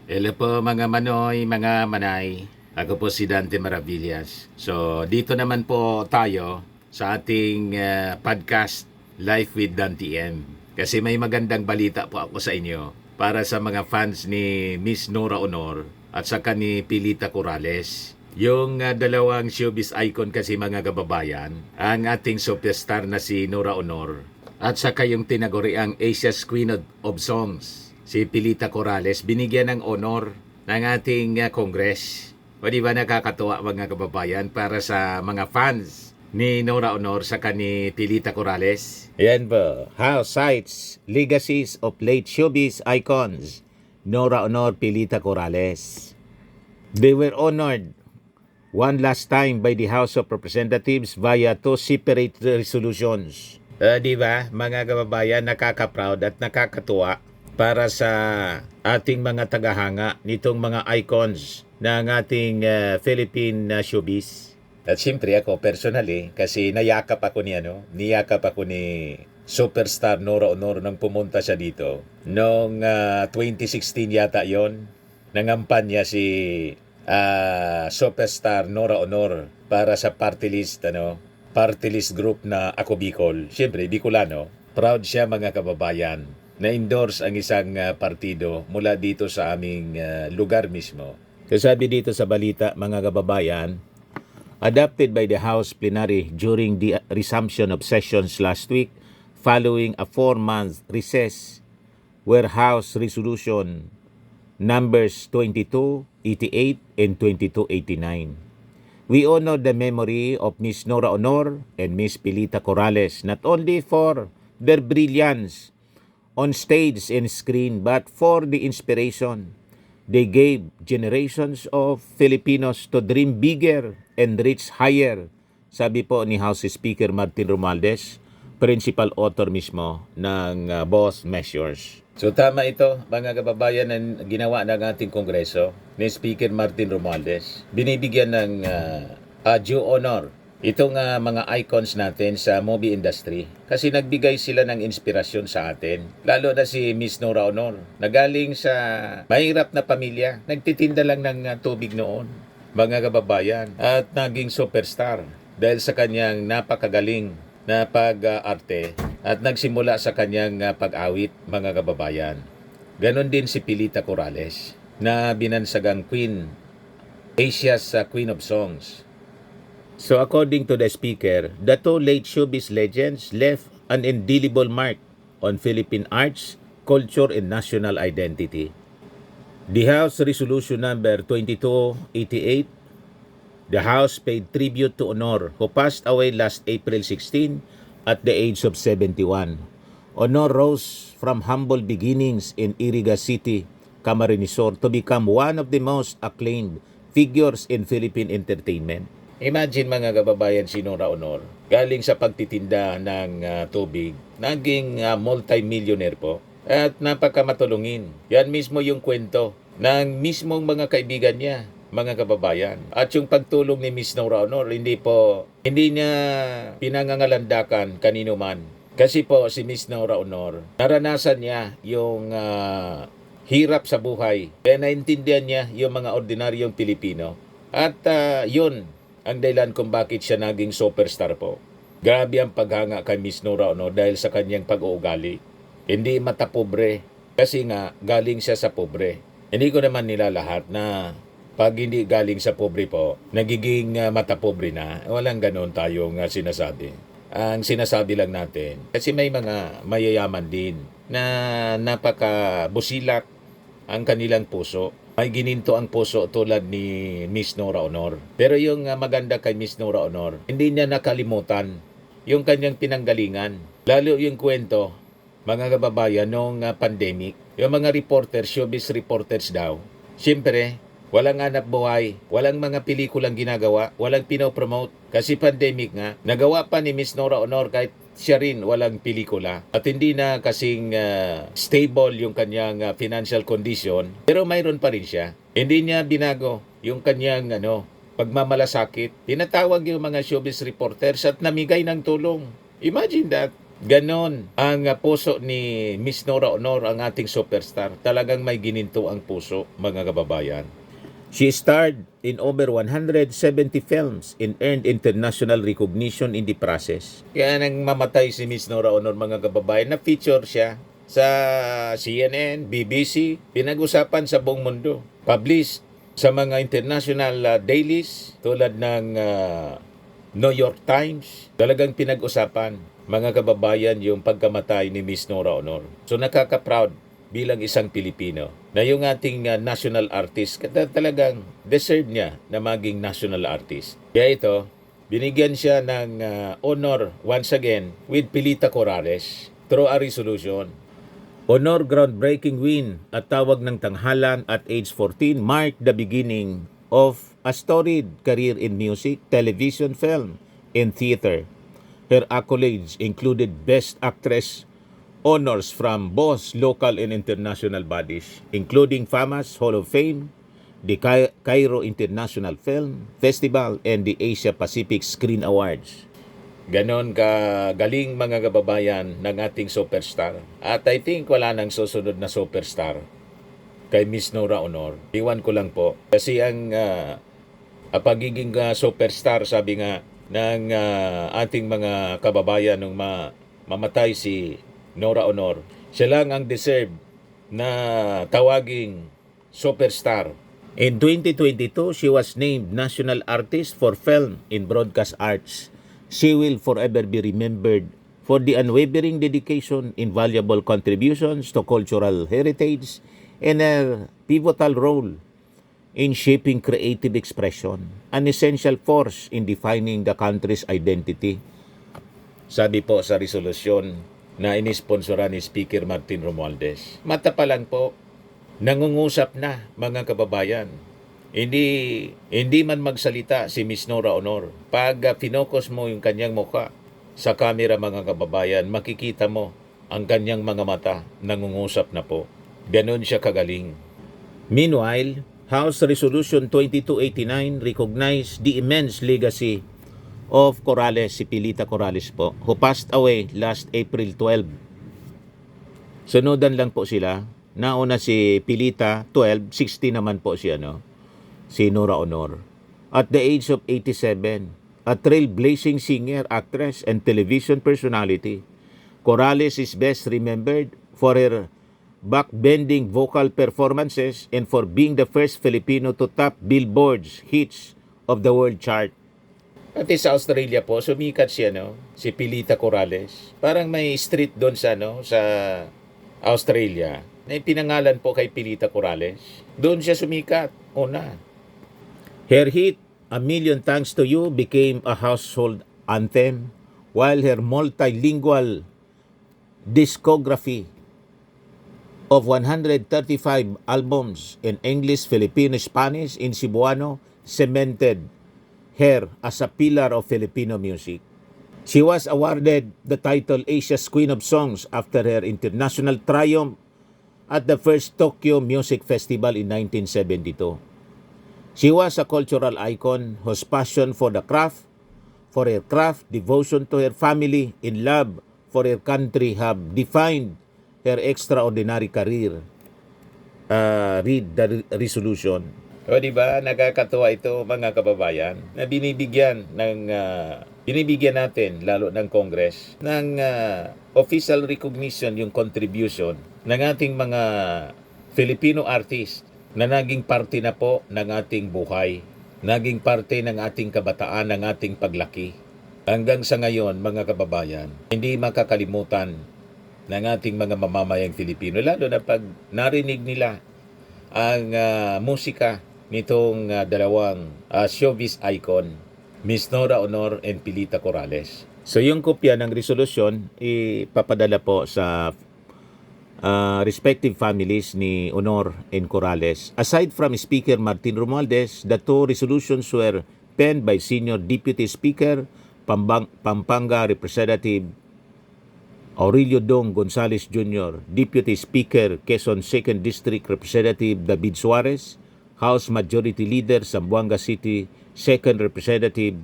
Hello po mga manoy, mga manay. Ako po si Dante Maravillas. So dito naman po tayo sa ating podcast Life with Dante M. Kasi may magandang balita po ako sa inyo para sa mga fans ni Miss Nora Honor at saka ni Pilita Corrales. Yung dalawang showbiz icon kasi mga kababayan, ang ating superstar na si Nora Honor at saka yung tinaguriang Asia's Queen of Songs, si Pilita Corrales, binigyan ng honor ng ating Congress. O di ba nakakatuwa mga kababayan para sa mga fans ni Nora Honor sa ni Pilita Corrales? Yan po. House cites legacies of late showbiz icons Nora Honor, Pilita Corrales. They were honored one last time by the House of Representatives via two separate resolutions. Di ba, mga kababayan, nakaka-proud at nakakatuwa para sa ating mga tagahanga nitong mga icons ng ating Philippine showbiz. At siyempre ako personally, kasi niyakap ako ni superstar Nora Honor nang pumunta siya dito. Noong 2016 yata yon, nangampan niya si superstar Nora Honor para sa party list group na Ako Bicol. Siyempre, Bicolano. Proud siya mga kababayan na endorse ang isang partido mula dito sa aming lugar mismo. Sabi dito sa balita mga kababayan, adopted by the House Plenary during the resumption of sessions last week following a 4-month recess where House Resolution numbers 2288 and 2289. We honor the memory of Miss Nora Honor and Miss Pilita Corrales not only for their brilliance on stage and screen but for the inspiration they gave generations of Filipinos to dream bigger and reach higher. Sabi po ni House Speaker Martin Romualdez, principal author mismo ng Both Measures. So tama ito mga kababayan na ginawa ng ating Kongreso ni Speaker Martin Romualdez. Binibigyan ng due honor itong mga icons natin sa movie industry kasi nagbigay sila ng inspirasyon sa atin. Lalo na si Miss Nora Honor, nagaling sa mahirap na pamilya, nagtitinda lang ng tubig noon mga kababayan at naging superstar dahil sa kanyang napakagaling na pag-arte at nagsimula sa kanyang pag-awit mga kababayan. Ganon din si Pilita Corrales na binansagang Queen, Asia's Queen of Songs. So according to the speaker, the two late showbiz legends left an indelible mark on Philippine arts, culture, and national identity. The House Resolution number 2288, the House paid tribute to Honor, who passed away last April 16 at the age of 71. Honor rose from humble beginnings in Iriga City, Camarines Sur, to become one of the most acclaimed figures in Philippine entertainment. Imagine mga kababayan, si Nora Honor, galing sa pagtitinda ng tubig, naging multi-millionaire po at napakamatulungin. Yan mismo yung kwento ng mismong mga kaibigan niya, mga kababayan. At yung pagtulong ni Miss Nora Honor, hindi niya pinangangalandakan kanino man. Kasi po si Miss Nora Honor, naranasan niya yung hirap sa buhay. Kaya naintindihan niya yung mga ordinaryong Pilipino. At yun ang dahilan kung bakit siya naging superstar po. Grabe ang paghanga kay Miss Nora Honor dahil sa kanyang pag-uugali. Hindi mata pobre kasi nga galing siya sa pobre. Hindi ko naman nilalahat na pag hindi galing sa pobre po, nagiging mata pobre na. Walang ganon tayong sinasabi. Ang sinasabi lang natin, kasi may mga mayayaman din na napaka-busilak ang kanilang puso. May gininto ang puso tulad ni Miss Nora Honor. Pero yung maganda kay Miss Nora Honor, hindi niya nakalimutan yung kanyang pinanggalingan. Lalo yung kwento, mga kababayan, noong pandemic, yung mga reporters, showbiz reporters daw, siyempre, walang hanap buhay, walang mga pelikulang ginagawa, walang pinopromote. Kasi pandemic nga, nagawa pa ni Miss Nora Honor kahit siya rin walang pelikula. At hindi na kasing stable yung kanyang financial condition, pero mayroon pa rin siya. Hindi niya binago yung kanyang pagmamalasakit. Tinatawag yung mga showbiz reporters at namigay ng tulong. Imagine that. Ganon ang puso ni Miss Nora Honor, ang ating superstar. Talagang may gininto ang puso, mga kababayan. She starred in over 170 films and earned international recognition in the process. Kaya nang mamatay si Miss Nora Honor, mga kababayan, na-feature siya sa CNN, BBC, pinag-usapan sa buong mundo. Published sa mga international dailies tulad ng New York Times. Talagang pinag-usapan, mga kababayan, yung pagkamatay ni Miss Nora Honor. So nakaka-proud bilang isang Pilipino na yung ating national artist, talagang deserve niya na maging national artist. Kaya ito, binigyan siya ng honor once again with Pilita Corrales through a resolution. Honor groundbreaking win at tawag ng tanghalan at age 14 marked the beginning of a storied career in music, television, film, and theater. Her accolades included Best Actress honors from both local and international bodies, including FAMAS Hall of Fame, the Cairo International Film Festival, and the Asia Pacific Screen Awards. Ganon galing, mga kababayan, ng ating superstar. At I think wala nang susunod na superstar kay Miss Nora Honor. Iwan ko lang po. Kasi ang pagiging superstar, sabi nga ng ating mga kababayan nung mamatay si Nora Honor, siya lang ang deserve na tawaging superstar. In 2022, she was named National Artist for Film in Broadcast Arts. She will forever be remembered for the unwavering dedication, invaluable contributions to cultural heritage, and her pivotal role in shaping creative expression, an essential force in defining the country's identity. Sabi po sa resolusyon na inisponsora ni Speaker Martin Romualdez. Mata pa lang po, nangungusap na, mga kababayan. Hindi man magsalita si Miss Nora Honor. Pag pinokos mo yung kanyang mukha sa camera, mga kababayan, makikita mo ang kanyang mga mata, nangungusap na po. Ganon siya kagaling. Meanwhile, House Resolution 2289 recognized the immense legacy of Corrales, si Pilita Corrales po, who passed away last April 12. Sunodan lang po sila. Nauna si Pilita, 12, 60 naman po si Nora Honor. At the age of 87, a trailblazing singer, actress, and television personality, Corrales is best remembered for her backbending vocal performances and for being the first Filipino to top Billboard's hits of the world chart. Pati sa Australia po, sumikat siya, si Pilita Corrales. Parang may street doon sa Australia na pinangalan po kay Pilita Corrales. Doon siya sumikat, una. Her hit, A Million Thanks to You, became a household anthem, while her multilingual discography of 135 albums in English, Filipino, Spanish, and Cebuano cemented her as a pillar of Filipino music. She was awarded the title Asia's Queen of Songs after her international triumph at the first Tokyo Music Festival in 1972. She was a cultural icon whose passion for her craft, devotion to her family, and love for her country have defined her extraordinary career. Read the resolution. O diba, nakakatuwa ito, mga kababayan, na binibigyan natin, lalo ng Congress, ng official recognition yung contribution ng ating mga Filipino artist na naging parte na po ng ating buhay, naging parte ng ating kabataan, ng ating paglaki. Hanggang sa ngayon, mga kababayan, hindi makakalimutan ng ating mga mamamayang Filipino, lalo na pag narinig nila ang musika nitong dalawang showbiz icon, Miss Nora Honor and Pilita Corrales. So yung kopya ng resolusyon ipapadala po sa respective families ni Honor and Corrales. Aside from Speaker Martin Romualdez, the two resolutions were penned by Senior Deputy Speaker Pampanga Representative Aurelio Dong Gonzales Jr., Deputy Speaker Quezon 2nd District Representative David Suarez, House Majority Leader Zamboanga City 2nd Representative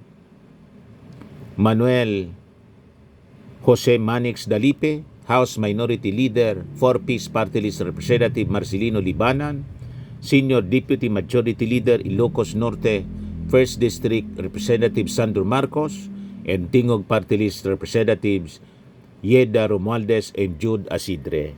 Manuel Jose Manix Dalipe, House Minority Leader, 4-Piece Party List Representative Marcelino Libanan, Senior Deputy Majority Leader Ilocos Norte, 1st District Representative Sandro Marcos, and Tingog Party List Representatives Yeda Romualdez and Jude Asidre.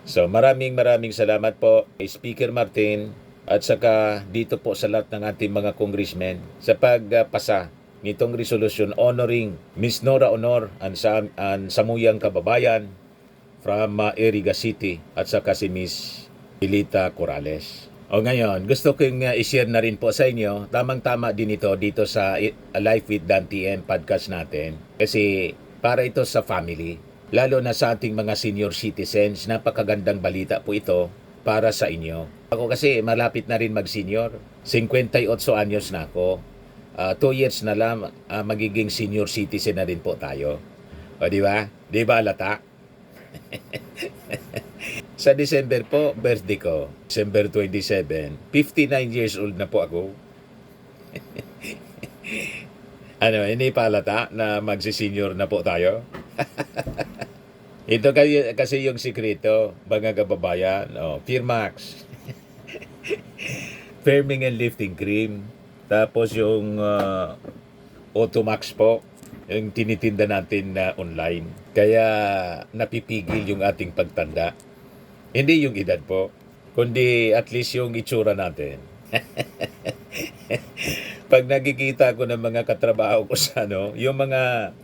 So maraming salamat po kay Speaker Martin at saka dito po sa lahat ng ating mga congressmen sa pagpasa nitong resolution honoring Miss Nora Honor and Samuyang Kababayan from Iriga City at saka si Miss Pilita Corrales. O ngayon, gusto kong i-share na rin po sa inyo, tamang-tama din ito dito sa Life with Dan TM podcast natin kasi para ito sa family, lalo na sa ating mga senior citizens, napakagandang balita po ito para sa inyo. Ako kasi malapit na rin mag-senior. 58 anyos na ako. 2 years na lang magiging senior citizen na rin po tayo. O di ba? Di ba alata? Sa December po, birthday ko. December 27. 59 years old na po ako. Hindi pa alata na magsi-senior na po tayo? Ito kasi yung sikreto, mga kababayan. Firmax. Firming and lifting cream. Tapos yung Automax po, yung tinitinda natin na online. Kaya napipigil yung ating pagtanda. Hindi yung edad po, kundi at least yung itsura natin. Pag nakikita ko ng mga katrabaho ko sa yung mga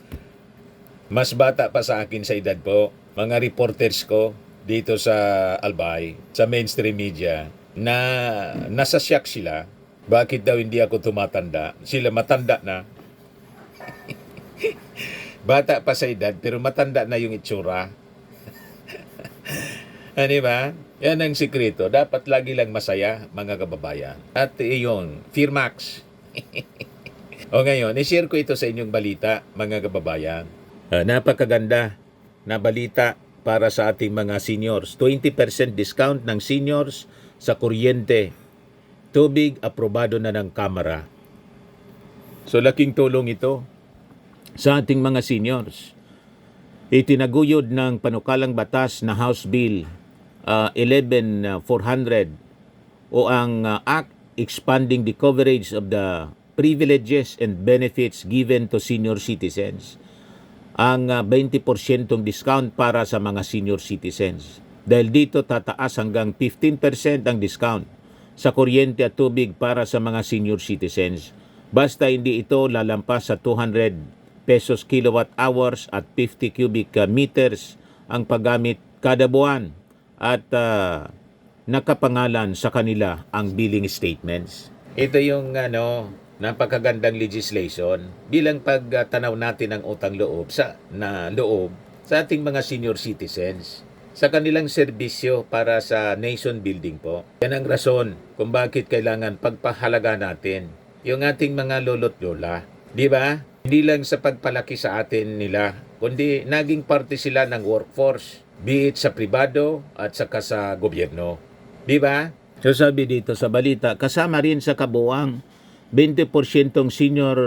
mas bata pa sa akin sa edad po, mga reporters ko dito sa Albay, sa mainstream media, na nasa shock sila. Bakit daw hindi ako tumatanda? Sila matanda na. Bata pa sa edad, pero matanda na yung itsura. Ano ba? Yan ang sikreto. Dapat lagi lang masaya, mga kababayan. At iyon, Firmax. O ngayon, i-share ko ito sa inyong balita, mga kababayan. Napakaganda na balita para sa ating mga seniors. 20% discount ng seniors sa kuryente. Tubig, aprobado na ng Kamara. So laking tulong ito sa ating mga seniors. Itinaguyod ng panukalang batas na House Bill 11,400 o ang Act Expanding the Coverage of the Privileges and Benefits Given to Senior Citizens. Ang 20% discount para sa mga senior citizens. Dahil dito tataas hanggang 15% ang discount sa kuryente at tubig para sa mga senior citizens. Basta hindi ito lalampas sa 200 pesos kilowatt hours at 50 cubic meters ang paggamit kada buwan at nakapangalan sa kanila ang billing statements. Ito yung napakagandang legislation bilang pagtanaw natin ng utang loob sa ating mga senior citizens sa kanilang serbisyo para sa nation building po. Yan ang rason kung bakit kailangan pagpahalaga natin yung ating mga lolo't lola. Di ba? Hindi lang sa pagpalaki sa atin nila, kundi naging parte sila ng workforce, be it sa pribado at saka sa gobyerno. Di ba? So sabi dito sa balita, kasama rin sa kabuuang 20% senior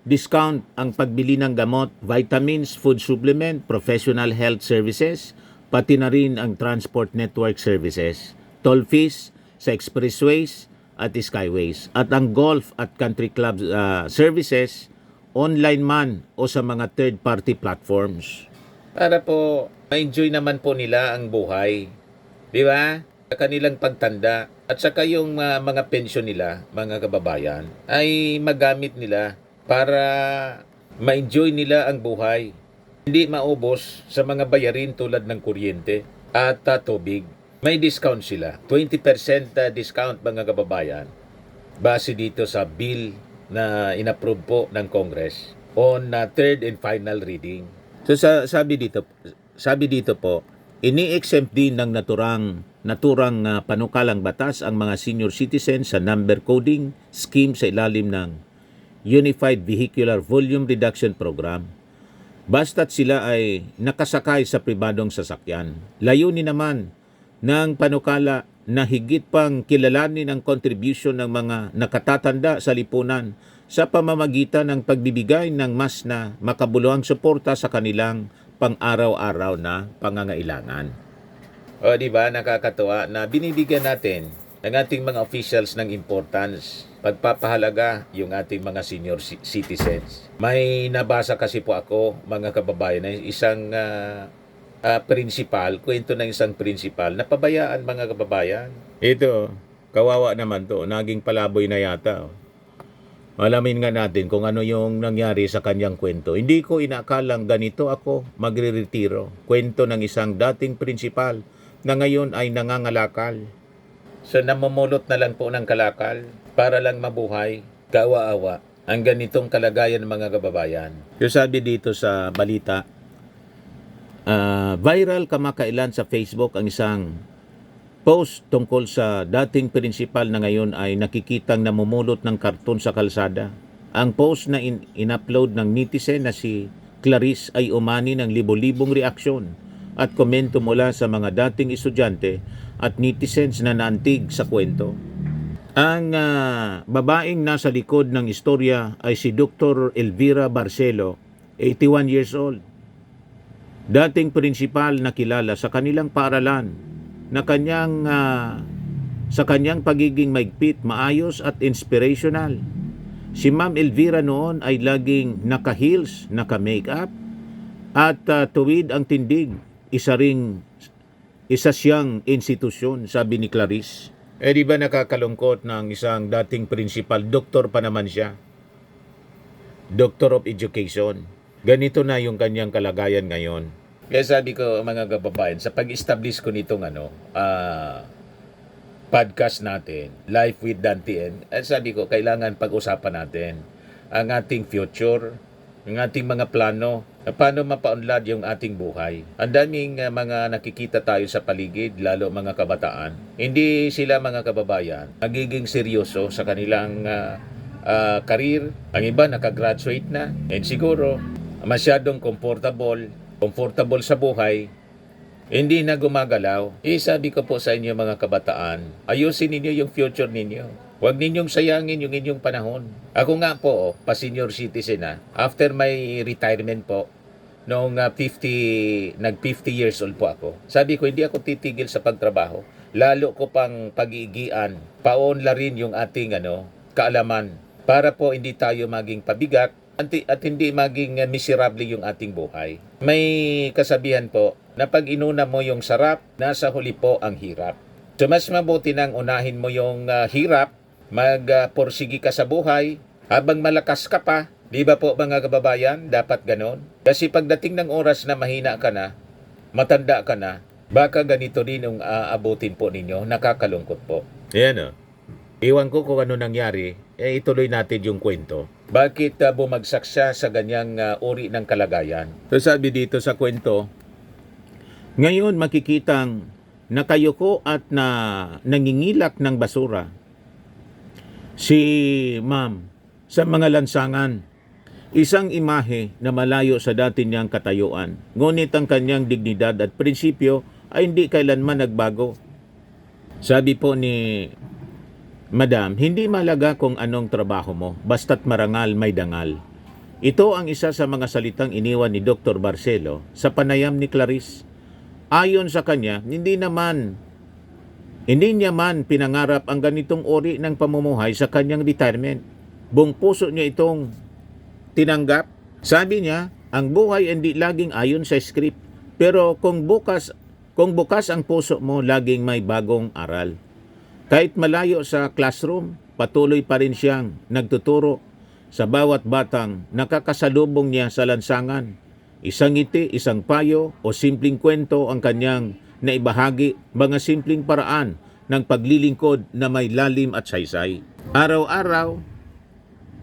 discount ang pagbili ng gamot, vitamins, food supplement, professional health services, pati na rin ang transport network services, toll fees sa expressways at skyways, at ang golf at country club services, online man o sa mga third-party platforms. Para po, ma-enjoy naman po nila ang buhay. Di ba? Sa kanilang pagtanda at saka yung mga pensyon nila, mga kababayan, ay magamit nila para ma-enjoy nila ang buhay. Hindi maubos sa mga bayarin tulad ng kuryente at tubig. May discount sila. 20% discount, mga kababayan, base dito sa bill na inapprove po ng Congress on third and final reading. So sabi dito po, ini-exempt din ng naturang panukalang batas ang mga senior citizens sa number coding scheme sa ilalim ng Unified Vehicular Volume Reduction Program. Basta't sila ay nakasakay sa pribadong sasakyan. Layunin naman ng panukala na higit pang kilalanin ang contribution ng mga nakatatanda sa lipunan sa pamamagitan ng pagbibigay ng mas na makabuluhang suporta sa kanilang pang-araw-araw na pangangailangan. O di ba nakakatuwa na binibigyan natin ng ating mga officials ng importance, pagpapahalaga yung ating mga senior citizens. May nabasa kasi po ako, mga kababayan, na isang principal, kwento ng isang principal, napabayaan mga kababayan. Ito, kawawa naman to, naging palaboy na yata. Alamin nga natin kung ano yung nangyari sa kanyang kwento. Hindi ko inakalang ganito ako magre-retiro. Kwento ng isang dating principal na ngayon ay nangangalakal. So namumulot na lang po ng kalakal para lang mabuhay, kaawa-awa ang ganitong kalagayan ng mga kababayan. Yung sabi dito sa balita, viral kamakailan sa Facebook ang isang post tungkol sa dating principal na ngayon ay nakikitang namumulot ng karton sa kalsada. Ang post na in-upload ng netizen na si Clarice ay umani ng libo-libong reaksyon at komento mula sa mga dating estudyante at netizens na naantig sa kwento. Ang babaeng nasa likod ng istorya ay si Dr. Elvira Barcelo, 81 years old. Dating principal na kilala sa kanilang paaralan na sa kanyang pagiging maigpit, maayos at inspirational. Si Ma'am Elvira noon ay laging naka-heels, naka-makeup at tuwid ang tindig. Isa siyang institusyon, sabi ni Clarice. Di ba nakakalungkot ng isang dating principal, doktor pa naman siya. Doctor of Education. Ganito na yung kanyang kalagayan ngayon. Kaya sabi ko mga kababayan, sa pag-establish ko nitong podcast natin, Life with Dante N, sabi ko kailangan pag-usapan natin ang ating future, ang ating mga plano, paano mapaunlad yung ating buhay. Ang daming mga nakikita tayo sa paligid, lalo mga kabataan. Hindi sila mga kababayan magiging seryoso sa kanilang career. Ang iba nakagraduate na and siguro masyadong comfortable sa buhay, hindi na gumagalaw. Sabi ko po sa inyo mga kabataan, ayusin ninyo yung future ninyo. Huwag ninyong sayangin yung inyong panahon. Ako nga po, pa-senior citizen na. After my retirement po, noong nag-50 years old po ako, sabi ko, hindi ako titigil sa pagtrabaho. Lalo ko pang pag-iigian, paunlarin yung ating kaalaman para po hindi tayo maging pabigat at hindi maging miserable yung ating buhay. May kasabihan po na pag inuna mo yung sarap, nasa huli po ang hirap. So mas mabuti nang unahin mo yung hirap, magporsigi ka sa buhay, habang malakas ka pa. Di ba po mga kababayan, dapat ganon? Kasi pagdating ng oras na mahina ka na, matanda ka na, baka ganito din yung aabutin po ninyo, nakakalungkot po. Yan Iwan ko kung ano nangyari, ituloy natin yung kwento. Bakit bumagsak siya sa ganyang uri ng kalagayan? So sabi dito sa kwento, ngayon makikitang nakayuko at nangingilak ng basura si Ma'am sa mga lansangan. Isang imahe na malayo sa dati niyang katayuan. Ngunit ang kanyang dignidad at prinsipyo ay hindi kailanman nagbago. Sabi po ni Madam, hindi malaga kung anong trabaho mo, basta't marangal may dangal. Ito ang isa sa mga salitang iniwan ni Dr. Barcelo sa panayam ni Clarice. Ayon sa kanya, hindi niya man pinangarap ang ganitong uri ng pamumuhay sa kanyang retirement. Buong puso niya itong tinanggap. Sabi niya, ang buhay hindi laging ayon sa script, pero kung bukas ang puso mo, laging may bagong aral. Kahit malayo sa classroom, patuloy pa rin siyang nagtuturo sa bawat batang nakakasalubong niya sa lansangan. Isang ngiti, isang payo o simpleng kwento ang kanyang naibahagi, mga simpleng paraan ng paglilingkod na may lalim at saysay. Araw-araw,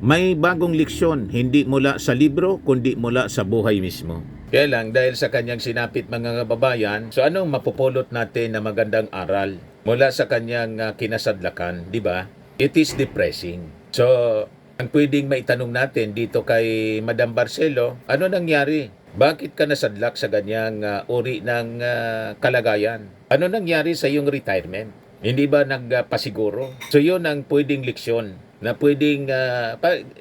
may bagong leksyon, hindi mula sa libro, kundi mula sa buhay mismo. Kaya lang, dahil sa kanyang sinapit mga kababayan, so anong mapupulot natin na magandang aral mula sa kanyang kinasadlakan, di ba? It is depressing. So, ang pwedeng maitanong natin dito kay Madam Barcelo, ano nangyari? Bakit ka nasadlak sa ganyang uri ng kalagayan? Ano nangyari sa iyong retirement? Hindi ba nagpasiguro? So yun ang pwedeng leksyon na pwedeng,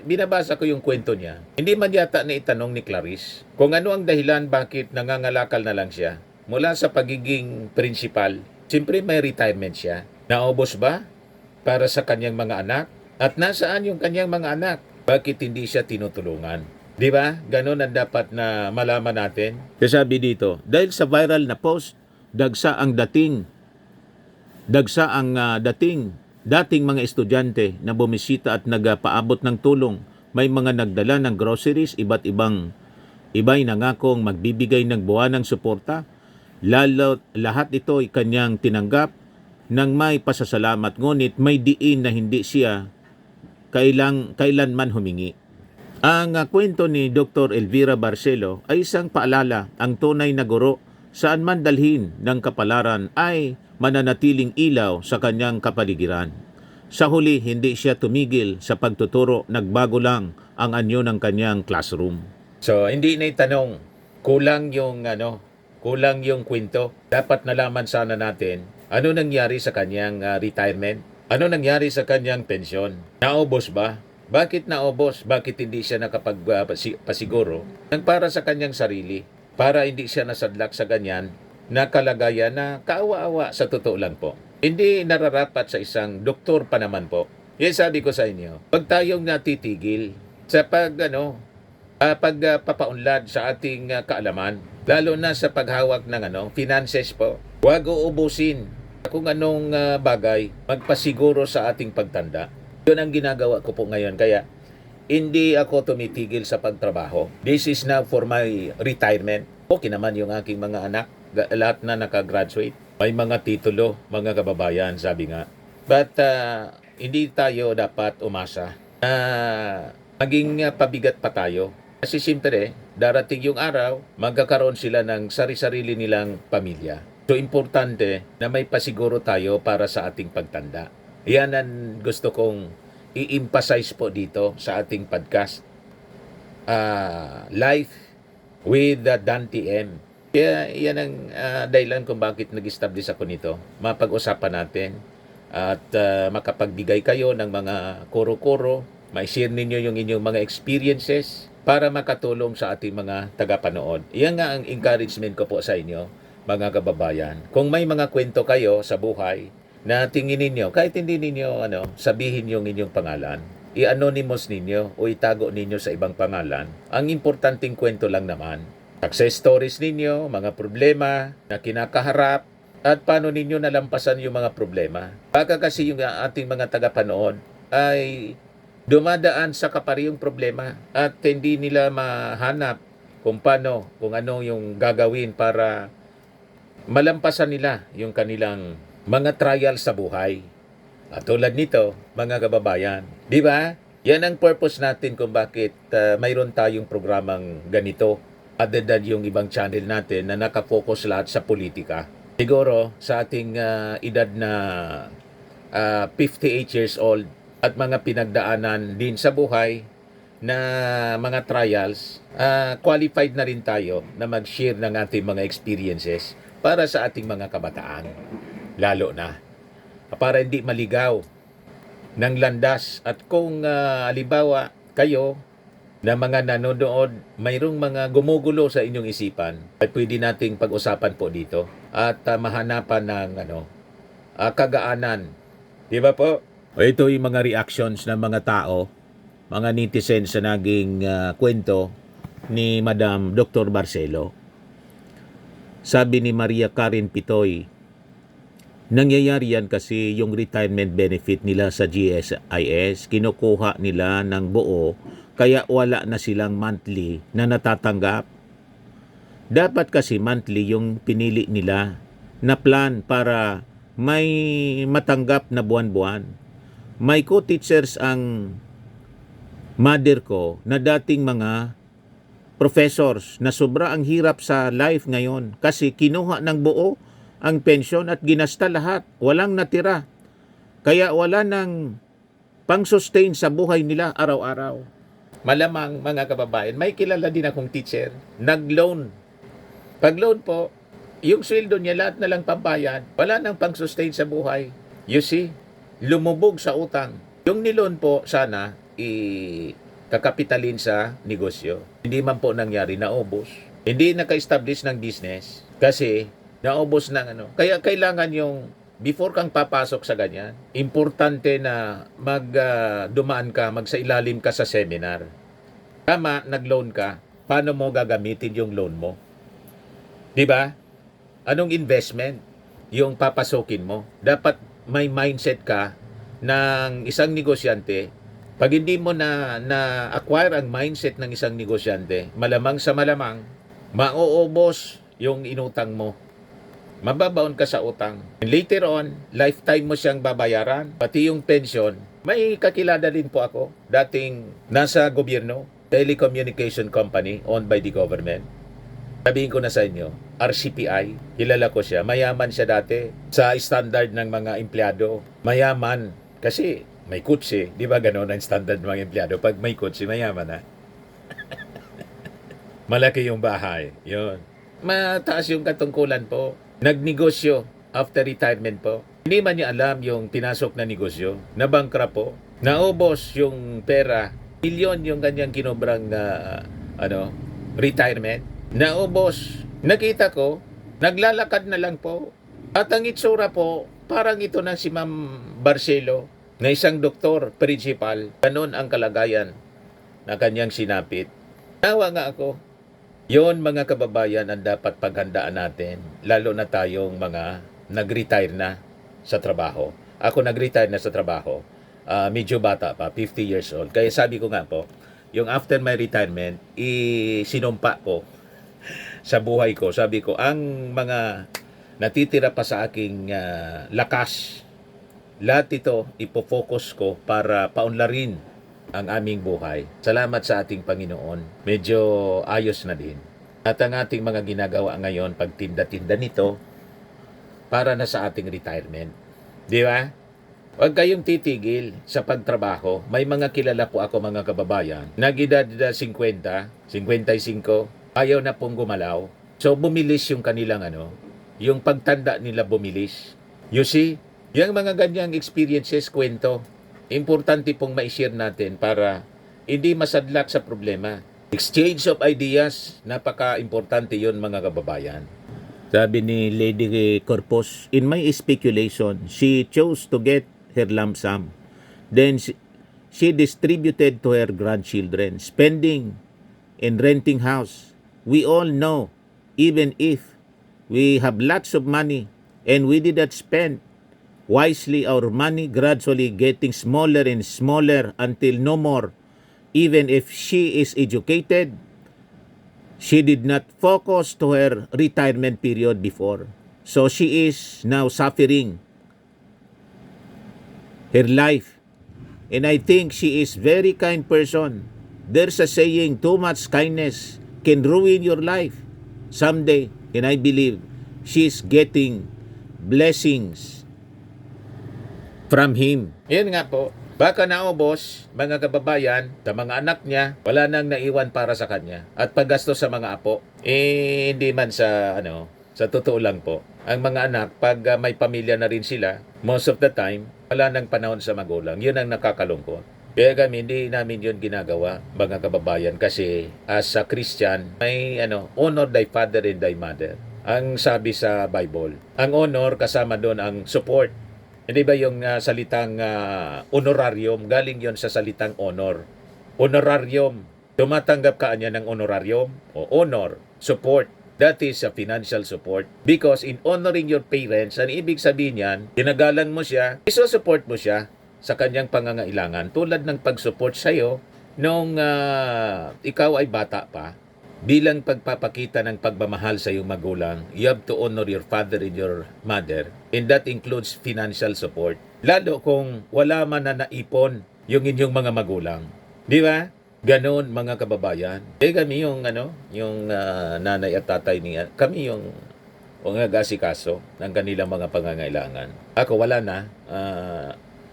binabasa ko yung kwento niya. Hindi man yata na itanong ni Clarice kung ano ang dahilan bakit nangangalakal na lang siya mula sa pagiging principal. Siyempre may retirement siya. Naubos ba para sa kanyang mga anak? At nasaan yung kanyang mga anak? Bakit hindi siya tinutulungan? Di ba? Ganon ang dapat na malaman natin. Kaya sabi dito, dahil sa viral na post, dagsa ang dating mga estudyante na bumisita at nagpaabot ng tulong. May mga nagdala ng groceries, iba'y nangakong magbibigay ng buwanang suporta. Lalo lahat ito ay kanyang tinanggap ng may pasasalamat, ngunit may diin na hindi siya kailanman humingi. Ang kwento ni Dr. Elvira Barcelo ay isang paalala. Ang tunay na guro saan man dalhin ng kapalaran ay mananatiling ilaw sa kanyang kapaligiran. Sa huli, hindi siya tumigil sa pagtuturo, nagbago lang ang anyo ng kanyang classroom. So, hindi na itanong, kulang yung kwento. Dapat nalaman sana natin ano nangyari sa kanyang retirement. Ano nangyari sa kanyang pensyon? Naubos ba? Bakit naubos? Bakit hindi siya nakapagpasiguro para sa kanyang sarili? Para hindi siya nasadlak sa ganyan na kalagayan na kaawa-awa sa totoo lang po. Hindi nararapat sa isang doktor pa naman po. Yan sabi ko sa inyo, pag tayong natitigil sa pagpapaunlad sa ating kaalaman, lalo na sa paghawak ng finances po, huwag uubusin kung anong bagay magpasiguro sa ating pagtanda. Yun ang ginagawa ko po ngayon. Kaya hindi ako tumitigil sa pagtrabaho. This is now for my retirement. Okay naman yung aking mga anak. Lahat na nakagraduate. May mga titulo, mga kababayan, sabi nga. But hindi tayo dapat umasa na maging pabigat pa tayo. Kasi siyempre, darating yung araw, magkakaroon sila ng sari-sarili nilang pamilya. So, importante na may pasiguro tayo para sa ating pagtanda. Yan ang gusto kong i-emphasize po dito sa ating podcast. Life with Dan TM. Kaya yan ang dahilan kung bakit nag-establish ako nito. Mapag-usapan natin at makapagbigay kayo ng mga kuro-kuro. Ma-share ninyo yung inyong mga experiences para makatulong sa ating mga tagapanood. Yan nga ang encouragement ko po sa inyo, mga kababayan. Kung may mga kwento kayo sa buhay na tingin ninyo, kahit hindi ninyo sabihin yung inyong pangalan, i-anonymous ninyo o itago ninyo sa ibang pangalan, ang importanteng kwento lang naman, success stories ninyo, mga problema na kinakaharap, at paano ninyo nalampasan yung mga problema. Baka kasi yung ating mga tagapanood ay dumadaan sa kaparehong problema at hindi nila mahanap kung ano yung gagawin para malampasan nila yung kanilang mga trial sa buhay. At tulad nito, mga kababayan, di ba? Yan ang purpose natin kung bakit mayroon tayong programang ganito other than yung ibang channel natin na nakafocus lahat sa politika. Siguro sa ating edad na 58 years old at mga pinagdaanan din sa buhay na mga trials, qualified na rin tayo na mag-share ng ating mga experiences para sa ating mga kabataan. Lalo na para hindi maligaw ng landas. At kung halimbawa kayo na mga nanonood, mayroong mga gumugulo sa inyong isipan, ay pwede nating pag-usapan po dito at mahanapan ng kagaanan. Di ba po? Ito yung mga reactions ng mga tao, mga netizens sa naging kwento ni Madam Dr. Barcelo. Sabi ni Maria Karen Pitoy, nangyayari yan kasi yung retirement benefit nila sa GSIS, kinukuha nila ng buo, kaya wala na silang monthly na natatanggap. Dapat kasi monthly yung pinili nila na plan para may matanggap na buwan-buwan. May co-teachers ang mother ko na dating mga professors na sobra ang hirap sa life ngayon kasi kinuha ng buo ang pensyon at ginasta lahat. Walang natira. Kaya wala nang pang-sustain sa buhay nila araw-araw. Malamang mga kababayan, may kilala din akong teacher, nag-loan. Pag-loan po, yung sweldo niya lahat na lang pambayad, wala nang pang-sustain sa buhay. You see, lumubog sa utang. Yung nilon po sana kakapitalin sa negosyo. Hindi man po nangyari, naubos. Hindi naka-establish ng business kasi naubos ng ano. Kaya kailangan yung before kang papasok sa ganyan, importante na dumaan ka, magsailalim ka sa seminar. Tama, nag-loan ka, paano mo gagamitin yung loan mo? 'Di ba? Anong investment yung papasokin mo? Dapat may mindset ka ng isang negosyante. Pag hindi mo na-acquire ang mindset ng isang negosyante, malamang sa malamang, mauubos yung inutang mo. Mababaon ka sa utang. And later on, lifetime mo siyang babayaran, pati yung pension. May kakilala din po ako, dating nasa gobyerno, telecommunication company owned by the government. Sabihin ko na sa inyo, RCPI, kilala ko siya. Mayaman siya dati sa standard ng mga empleyado. Mayaman kasi may kutsi. Di ba gano'n ang standard ng mga empleyado? Pag may kutsi, mayaman na. Malaki yung bahay. Yun. Mataas yung katungkulan po. Nagnegosyo after retirement po. Hindi man niya alam yung pinasok na negosyo. Nabangkra po. Naubos yung pera. Milyon yung kanyang kinobrang retirement. Naubos. Nakita ko, naglalakad na lang po. At ang itsura po, parang ito na si Ma'am Barcelo, na isang doktor, principal. Ganon ang kalagayan na kanyang sinapit. Tawa nga ako. Yon mga kababayan ang dapat paghandaan natin, lalo na tayong mga nag-retire na sa trabaho. Ako nag-retire na sa trabaho, medyo bata pa, 50 years old. Kaya sabi ko nga po, yung after my retirement, sinumpa ko sa buhay ko. Sabi ko, ang mga natitira pa sa aking lakas, lahat ito ipofocus ko para paunlarin ang aming buhay. Salamat sa ating Panginoon. Medyo ayos na din. At ang ating mga ginagawa ngayon, pagtinda-tinda nito, para na sa ating retirement. Di ba? Huwag kayong titigil sa pagtrabaho. May mga kilala po ako mga kababayan, nag-edad 50, 55, ayaw na pong gumalaw. So bumilis yung kanilang yung pagtanda nila bumilis. You see, yung mga ganyang experiences, kwento, importante pong ma-share natin para hindi masadlak sa problema. Exchange of ideas, napaka-importante yon mga kababayan. Sabi ni Lady Corpus, in my speculation, she chose to get her lump sum. Then she distributed to her grandchildren, spending and renting house. We all know, even if we have lots of money and we did not spend wisely, our money gradually getting smaller and smaller until no more. Even if she is educated, she did not focus to her retirement period before. So she is now suffering her life. And I think she is very kind person. There's a saying, too much kindness can ruin your life someday. And I believe she's getting blessings from him. Yan nga po. Baka naubos, mga kababayan, sa mga anak niya, wala nang naiwan para sa kanya. At paggastos sa mga apo, hindi man sa totoo lang po. Ang mga anak, pag may pamilya na rin sila, most of the time, wala nang panahon sa magulang. Yun ang nakakalungkot. Kaya kami, hindi namin yun ginagawa, mga kababayan, kasi as a Christian, may honor thy father and thy mother. Ang sabi sa Bible, ang honor kasama doon ang support. Hindi ba yung salitang honorarium, galing yon sa salitang honor. Honorarium, tumatanggap ka niya ng honorarium o honor, support. That is a financial support. Because in honoring your parents, ang ibig sabihin yan, ginagalang mo siya, isusupport mo siya sa kanyang pangangailangan. Tulad ng pag-support sa'yo nung ikaw ay bata pa. Bilang pagpapakita ng pagmamahal sa iyong magulang, you have to honor your father and your mother. And that includes financial support. Lalo kung wala man na naipon yung inyong mga magulang. Di ba? Ganon mga kababayan. Kami yung nanay at tatay niya, kami yung nag-asikaso ng kanilang mga pangangailangan. Ako wala na.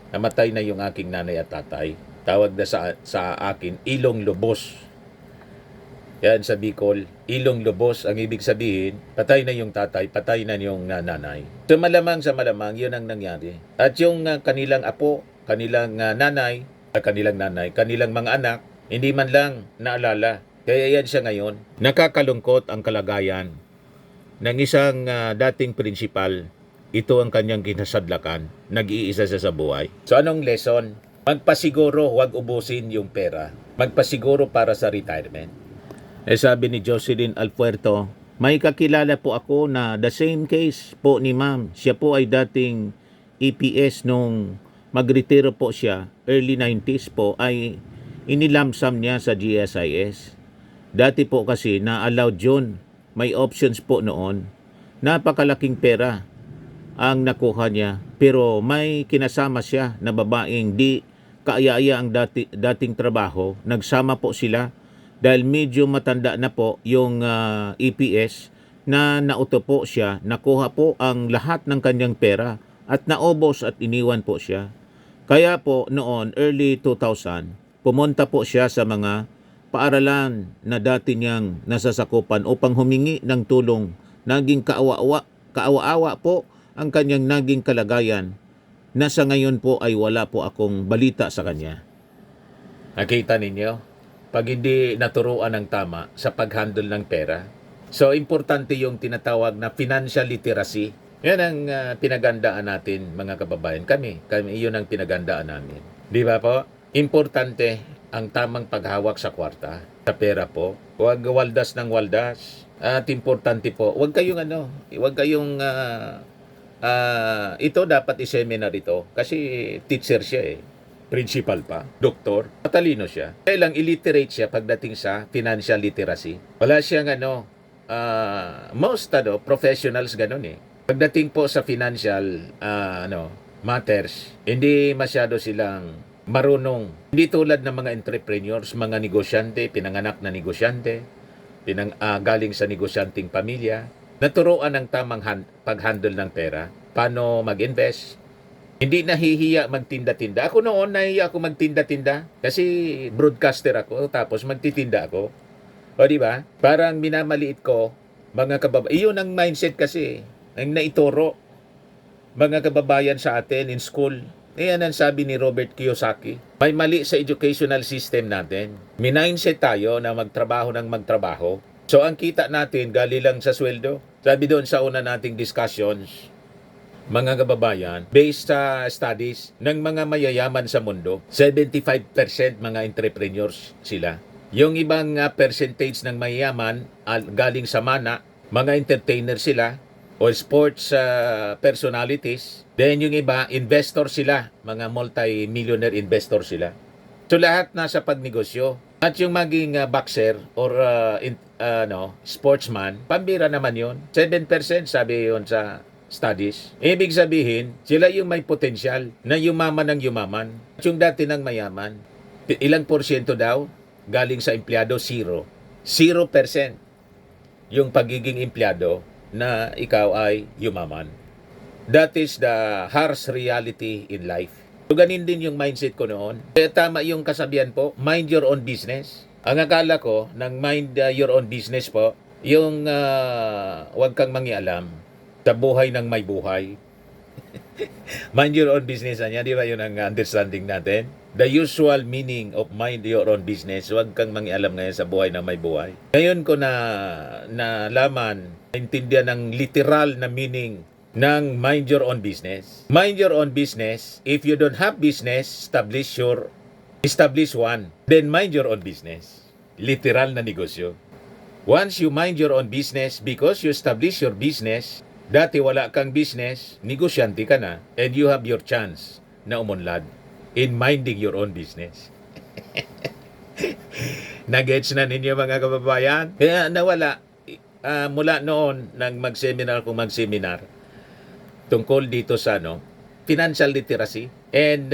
Namatay na yung aking nanay at tatay. Tawag na sa akin, Ilong Lubos. Yan sa Bicol, ilong lubos ang ibig sabihin, patay na yung tatay, patay na yung nanay. So malamang sa malamang, yun ang nangyari. At yung kanilang apo, kanilang kanilang mga anak, hindi man lang naalala. Kaya yan siya ngayon. Nakakalungkot ang kalagayan ng isang dating prinsipal. Ito ang kanyang kinasadlakan. Nag-iisa siya sa buhay. So anong lesson? Magpasiguro, huwag ubusin yung pera. Magpasiguro para sa retirement. Sabi ni Jocelyn Alpuerto, may kakilala po ako na the same case po ni ma'am. Siya po ay dating EPS nung magretiro po siya, early 90s po, ay inilamsam niya sa GSIS. Dati po kasi na-allowed yun. May options po noon. Napakalaking pera ang nakuha niya. Pero may kinasama siya na babaeng di kaaya-aya ang dating trabaho. Nagsama po sila dahil medyo matanda na po yung EPS na nauto po siya, nakuha po ang lahat ng kanyang pera at naubos at iniwan po siya. Kaya po noon, early 2000, pumunta po siya sa mga paaralan na dati niyang nasasakupan upang humingi ng tulong. Naging kaawa-awa po ang kanyang naging kalagayan na sa ngayon po ay wala po akong balita sa kanya. Nakita ninyo? Pag hindi naturuan ng tama sa pag-handle ng pera. So, importante yung tinatawag na financial literacy. Yan ang pinagandaan natin, mga kababayan. Kami, yun ang pinagandaan namin. Di ba po? Importante ang tamang paghawak sa kwarta, sa pera po. Huwag waldas ng waldas. At importante po, huwag kayong ito dapat i-seminar ito. Kasi teacher siya eh. Principal pa, doktor, matalino siya. Kaya lang illiterate siya pagdating sa financial literacy. Wala siyang most professionals ganun eh. Pagdating po sa financial matters, hindi masyado silang marunong. Hindi tulad ng mga entrepreneurs, mga negosyante, pinanganak na negosyante, galing sa negosyanteng pamilya, naturuan ng tamang pag-handle ng pera, paano mag-invest. Hindi nahihiya magtinda-tinda. Ako noon, nahihiya ako magtinda-tinda. Kasi broadcaster ako, tapos magtitinda ako. O di ba? Parang minamaliit ko, mga kababayan. Iyon ang mindset kasi, ang naituro. Mga kababayan sa atin in school. Ayan ang sabi ni Robert Kiyosaki. May mali sa educational system natin. Mindset tayo na magtrabaho ng magtrabaho. So ang kita natin, gali lang sa sweldo. Sabi doon sa una nating discussions, mga kababayan, based sa studies ng mga mayayaman sa mundo, 75% mga entrepreneurs sila. Yung ibang percentage ng mayayaman galing sa mana, mga entertainer sila o sports personalities. Then yung iba, investor sila, mga multi-millionaire investor sila. So lahat nasa pagnegosyo. At yung maging boxer or sportsman, pambira naman yun. 7% sabi yun sa studies. Ibig sabihin, sila yung may potensyal na yumaman ng yumaman. At yung dati ng mayaman, ilang porsyento daw galing sa empleyado? 0%. 0% yung pagiging empleyado na ikaw ay yumaman. That is the harsh reality in life. So ganin din yung mindset ko noon. Kaya tama yung kasabihan po, mind your own business. Ang akala ko ng mind your own business po, yung wag kang mangialam sa buhay ng may buhay. Mind your own business niya, di ba yun ang understanding natin? The usual meaning of mind your own business, huwag kang mangialam ngayon sa buhay ng may buhay. Ngayon ko na nalaman, naintindihan ng literal na meaning ng mind your own business. Mind your own business, if you don't have business, establish one. Then mind your own business. Literal na negosyo. Once you mind your own business, because you establish your business, dati wala kang business, negosyante ka na, and you have your chance na umunlad in minding your own business. Nag-gets na ninyo mga kababayan? Kaya nawala, mula noon nang mag-seminar tungkol dito sa financial literacy and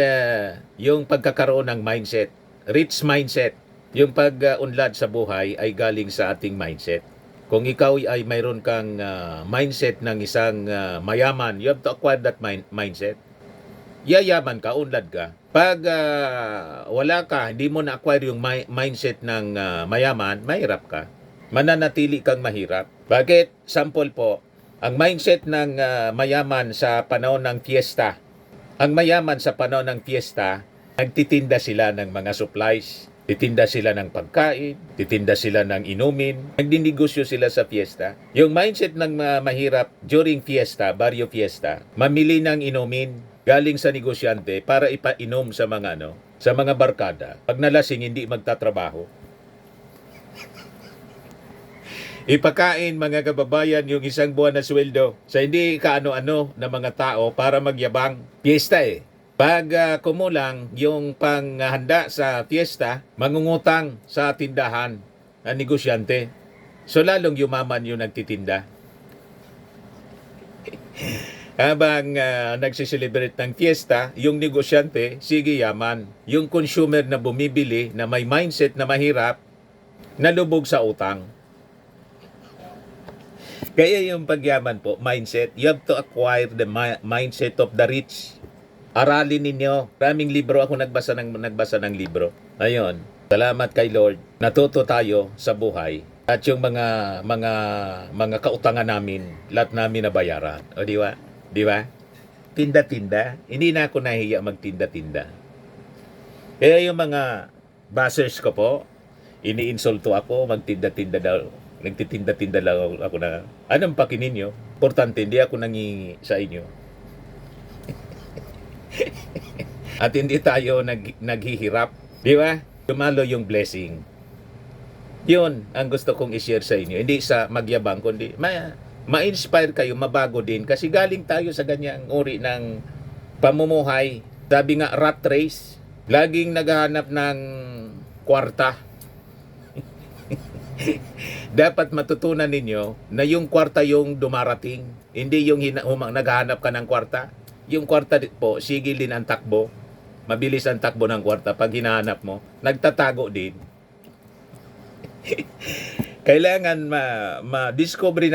yung pagkakaroon ng mindset, rich mindset. Yung pag-unlad sa buhay ay galing sa ating mindset. Kung ikaw ay mayroon kang mindset ng isang mayaman, you have to acquire that mindset. yayaman ka, unlad ka. Pag wala ka, hindi mo na-acquire yung mindset ng mayaman, mahirap ka. Mananatili kang mahirap. Bakit? Sample po, ang mindset ng mayaman sa panahon ng fiesta. Ang mayaman sa panahon ng fiesta, nagtitinda sila ng mga supplies. Titinda sila ng pagkain, titinda sila ng inumin, nagdinegosyo sila sa fiesta. Yung mindset ng mahirap during fiesta, barrio fiesta, mamili ng inumin galing sa negosyante para ipainom sa mga sa mga barkada. Pag nalasing, hindi magtatrabaho. Ipakain mga kababayan yung isang buwan na sweldo sa hindi kaano-ano na mga tao para magyabang. Fiesta Pag kumulang yung panghanda sa fiesta, mangungutang sa tindahan na negosyante. So lalong yumaman yung nagtitinda. Habang nagsiselebrate ng fiesta, yung negosyante, sige yaman. Yung consumer na bumibili na may mindset na mahirap, nalubog sa utang. Kaya yung pagyaman po, mindset, you have to acquire the mindset of the rich. Aralin ninyo. Maraming libro ako nagbasa ng libro. Ayun. Salamat kay Lord. Natuto tayo sa buhay. At yung mga kautangan namin, lahat namin nabayaran. O di ba? Di ba? Tinda-tinda. Hindi na ako nahiya magtinda-tinda. Kaya yung mga bashers ko po, iniinsulto ako, magtinda-tinda daw. Nagtitinda-tinda lang ako na, anong pakinin nyo? Importante, hindi ako nangingi sa inyo. At hindi tayo naghihirap. Di ba? Tumalo yung blessing. Yun ang gusto kong i-share sa inyo. Hindi sa magyabang, kundi ma-inspire kayo, mabago din. Kasi galing tayo sa ganyang uri ng pamumuhay. Sabi nga, rat race. Laging naghahanap ng kwarta. Dapat matutunan ninyo na yung kwarta yung dumarating. Hindi yung naghahanap ka ng kwarta. Yung kwarta po, sigil din ang takbo. Mabilis ang takbo ng kwarta. Pag hinahanap mo, nagtatago din. Kailangan ma-discover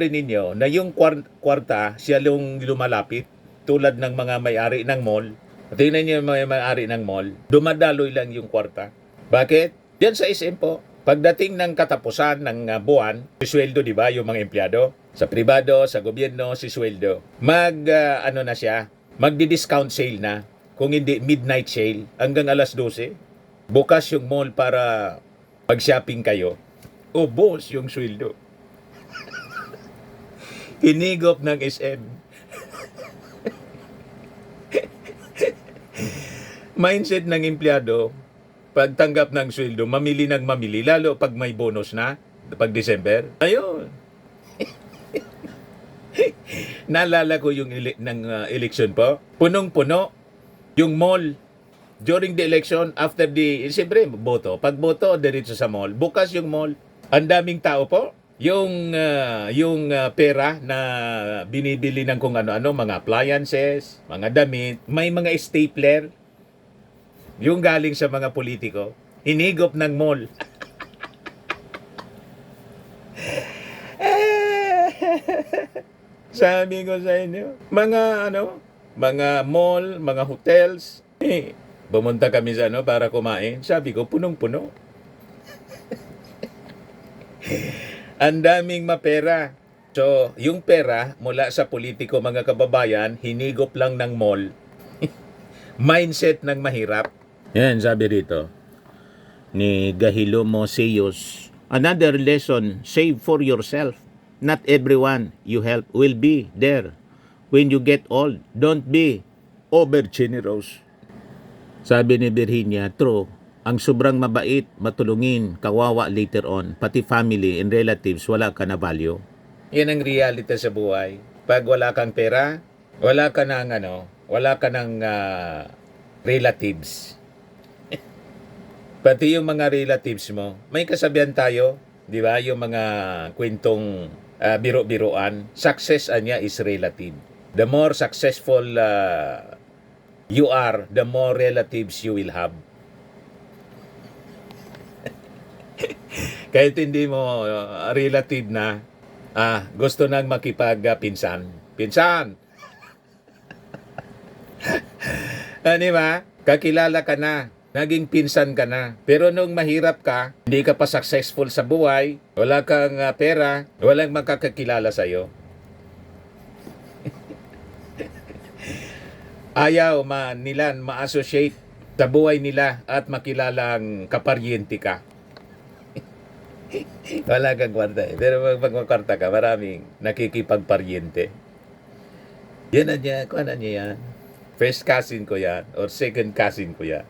ninyo na yung kwarta, siya yung lumalapit. Tulad ng mga may-ari ng mall. Tingnan niyo yung mga may-ari ng mall. Dumadaloy lang yung kwarta. Bakit? Yan sa SM po. Pagdating ng katapusan ng buwan, sisweldo, di ba, yung mga empleyado? Sa pribado, sa gobyerno, sisweldo. Magdi-discount sale na. Kung hindi, midnight sale. Hanggang alas 12. Bukas yung mall para mag-shopping kayo. O boss, yung sweldo. Hinigop ng SM. Mindset ng empleyado, pagtanggap ng sweldo, mamili, lalo pag may bonus na, pag December. Ayun. Naalala ko yung election po. Punong-puno yung mall. During the election, after siyempre, boto. Pag boto, diretso sa mall. Bukas yung mall. Ang daming tao po. Yung pera na binibili ng kung ano-ano, mga appliances, mga damit, may mga stapler. Yung galing sa mga politiko, hinigop ng mall. Sabi ko sa inyo, mga mall, mga hotels, bumunta kami sa para kumain. Sabi ko, punong-puno. Ang daming mapera. So, yung pera mula sa politiko, mga kababayan, hinigop lang ng mall. Mindset ng mahirap. Yan, sabi dito ni Gahilomo Seyos. Another lesson, save for yourself. Not everyone you help will be there when you get old. Don't be over generous. Sabi ni Virginia, true. Ang sobrang mabait, matulungin, kawawa later on. Pati family and relatives, wala ka na value. Yan ang reality sa buhay. Pag wala kang pera, wala ka ng relatives. Pati yung mga relatives mo, may kasabihan tayo, di ba? Yung mga kwentong biro-biroan, success niya is relative. The more successful you are, the more relatives you will have. Kahit hindi mo relative na, gusto nang makipagpinsan. Pinsan! Di ba? Kakilala ka na. Naging pinsan ka na. Pero nung mahirap ka, hindi ka pa successful sa buhay, wala kang pera, walang makakakilala sa'yo. Ayaw nila ma-associate sa buhay nila at makilalang kaparyente ka. Wala kang kwarta eh. Pero pag magkwarta ka, maraming nakikipagparyente. Yan na niya, kung ano niya yan. First cousin ko yan, or second cousin ko yan.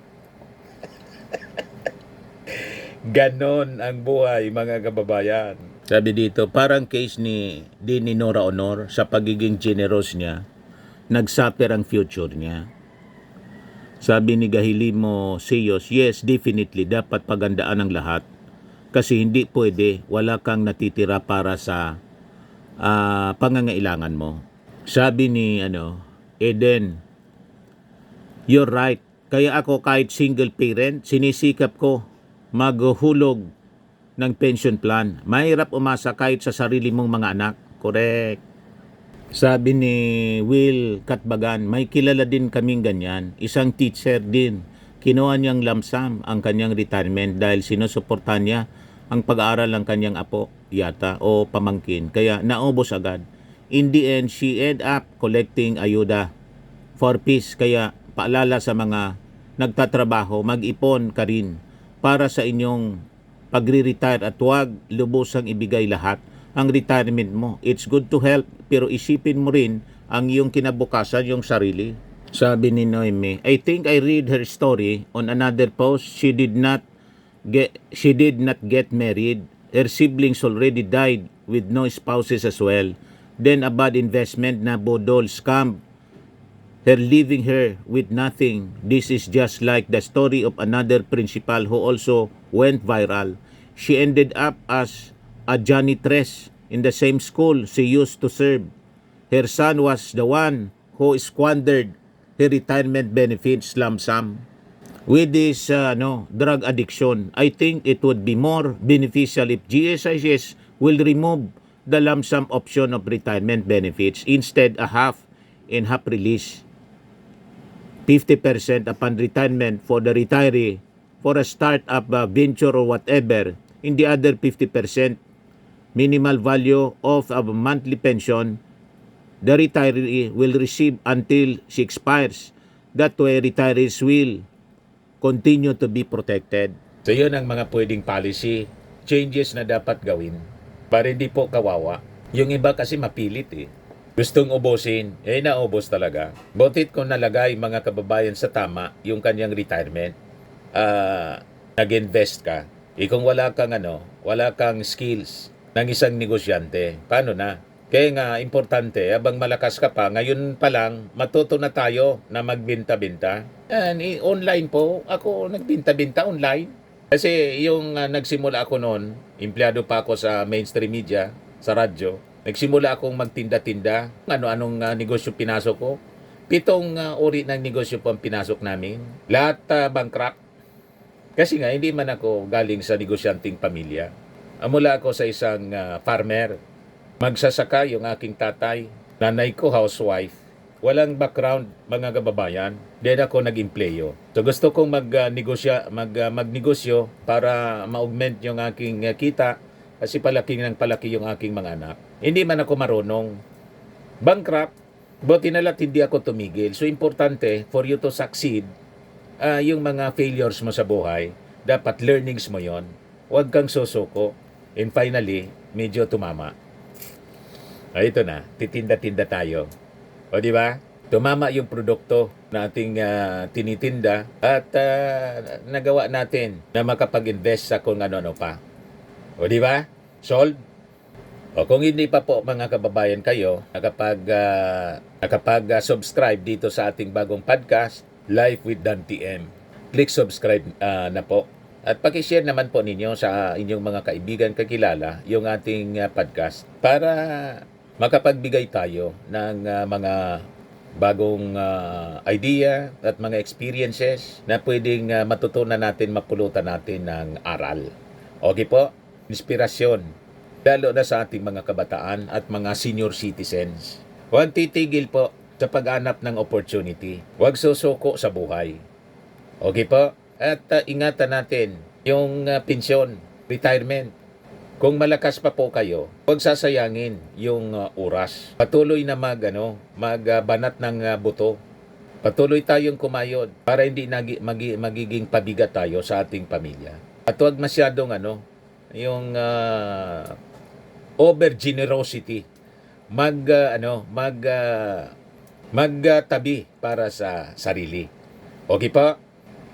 Ganon ang buhay, mga kababayan. Sabi dito, parang case ni Nora Honor sa pagiging generous niya, nagsuffer ang future niya. Sabi ni Gahilimo Siyos, yes, definitely, dapat pagandaan ang lahat. Kasi hindi pwede, wala kang natitira para sa pangangailangan mo. Sabi ni Eden, you're right. Kaya ako kahit single parent, sinisikap ko maghulog ng pension plan. Mahirap umasa kahit sa sarili mong mga anak. Correct. Sabi ni Will Katbagan, may kilala din kaming ganyan. Isang teacher din. Kinuha niyang lamsam ang kanyang retirement dahil sinusuportahan niya ang pag-aaral ng kanyang apo yata o pamangkin. Kaya naubos agad. In the end, she end up collecting ayuda for peace. Kaya paalala sa mga nagtatrabaho, mag-ipon ka rin para sa inyong pagre-retire at huwag lubusang ibigay lahat ang retirement mo. It's good to help, pero isipin mo rin ang iyong kinabukasan, yung sarili. Sabi ni Noemi, I think I read her story on another post. She did not get married. Her siblings already died with no spouses as well. Then a bad investment na bodol scam her, leaving her with nothing. This is just like the story of another principal who also went viral. She ended up as a janitress in the same school she used to serve. Her son was the one who squandered her retirement benefits lump sum. With this drug addiction, I think it would be more beneficial if GSIS will remove the lump sum option of retirement benefits, instead a half and half release. 50% upon retirement for the retiree for a startup venture or whatever. In the other 50%, minimal value of a monthly pension the retiree will receive until she expires. That way, retirees will continue to be protected. So yun ang mga pwedeng policy changes na dapat gawin para hindi po kawawa. Yung iba kasi mapilit eh. Gustong ubusin, naubos talaga. Butit kung nalagay mga kababayan sa tama yung kanyang retirement, nag-invest ka. Kung wala kang skills ng isang negosyante, paano na? Kaya nga, importante, habang malakas ka pa, ngayon pa lang, matuto na tayo na magbinta-binta. Online po, ako nagbinta-binta online. Kasi yung nagsimula ako noon, empleyado pa ako sa mainstream media, sa radyo. Nagsimula akong magtinda-tinda. Ano-anong negosyo pinasok ko? 7 uri ng negosyo po ang pinasok namin. Lahat bankrupt. Kasi nga, hindi man ako galing sa negosyanteng pamilya. Mula ako sa isang farmer. Magsasaka yung aking tatay. Nanay ko housewife. Walang background, mga kababayan. Then ako nag-empleyo. So gusto kong magnegosyo para ma-augment yung aking kita. Kasi palaki yung aking mga anak. Hindi man ako marunong. Bankrupt. Buti na lang hindi ako tumigil. So importante for you to succeed, yung mga failures mo sa buhay, dapat learnings mo yon. Huwag kang susuko. And finally, medyo tumama. Ito na, titinda-tinda tayo. O di ba? Tumama yung produkto na ating tinitinda at nagawa natin na makapag-invest sa kung ano-ano pa. O di ba? Sold? O kung hindi pa po mga kababayan kayo nakapag-subscribe dito sa ating bagong podcast, Life with Dan TM. Click subscribe na po. At paki-share naman po ninyo sa inyong mga kaibigan, kakilala yung ating podcast para makapagbigay tayo ng mga bagong idea at mga experiences na pwedeng matutunan natin, mapulutan natin ng aral. Okay po? Inspirasyon. Lalo na sa ating mga kabataan at mga senior citizens. Huwag titigil po sa paghanap ng opportunity. Huwag susuko sa buhay. Okay po? At ingatan natin yung pensyon, retirement. Kung malakas pa po kayo, huwag sasayangin yung oras. Patuloy na magbanat ng buto. Patuloy tayong kumayod para hindi magiging pabigat tayo sa ating pamilya. At huwag masyadong yung over generosity. Magtabi para sa sarili. Okay pa?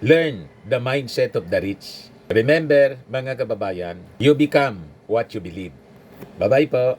Learn the mindset of the rich. Remember, mga kababayan, you become what you believe. Bye-bye po.